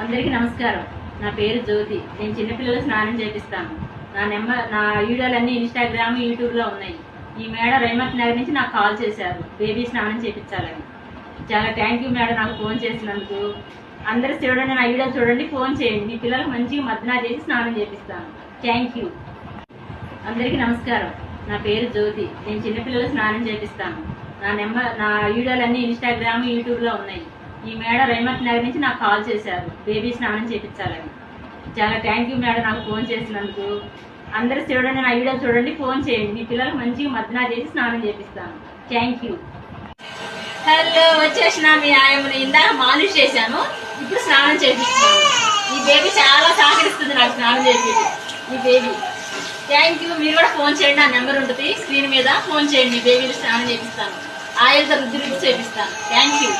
అందరికీ నమస్కారం. నా పేరు జ్యోతి. నేను చిన్నపిల్లలు స్నానం చేపిస్తాను. నా వీడియోలన్నీ ఇన్స్టాగ్రామ్, యూట్యూబ్లో ఉన్నాయి. ఈ మేడం రేమత్ నగర్ నుంచి నాకు కాల్ చేశారు బేబీ స్నానం చేయించాలని. చాలా థ్యాంక్ యూ మేడం, నాకు ఫోన్ చేసినందుకు. అందరూ చూడండి, నా వీడియో చూడండి, ఫోన్ చేయండి. మీ పిల్లలకు మంచిగా మద్దనా చేసి స్నానం చేపిస్తాను. Thank you. అందరికీ నమస్కారం. నా పేరు జ్యోతి. నేను చిన్నపిల్లలు స్నానం చేపిస్తాను. నా వీడియోలన్నీ ఇన్స్టాగ్రామ్, యూట్యూబ్లో ఉన్నాయి. ఈ మేడం రేమత్ నగర్ నుంచి నాకు కాల్ చేశారు బేబీ స్నానం చేయించాలని. చాలా థ్యాంక్ యూ మేడం, నాకు ఫోన్ చేసినందుకు. అందరూ చూడండి, నా వీడియో చూడండి, ఫోన్ చేయండి. మీ పిల్లలకు మంచిగా మద్దనా చేసి స్నానం చేపిస్తాను. Thank you. హలో, వచ్చేసిన మీ ఆయమ్మని ఇందాక మాలిష్ చేశాను, ఇప్పుడు స్నానం చేపిస్తాను. ఈ బేబీ చాలా సహకరిస్తుంది నాకు స్నానం చేసి. ఈ బేబీ థ్యాంక్ యూ. మీరు కూడా ఫోన్ చేయండి, నా నెంబర్ ఉంటుంది స్క్రీన్ మీద. ఫోన్ చేయండి, బేబీని స్నానం చేపిస్తాను. ఆయిల్తో రుద్ది చేపిస్తాను. Thank you.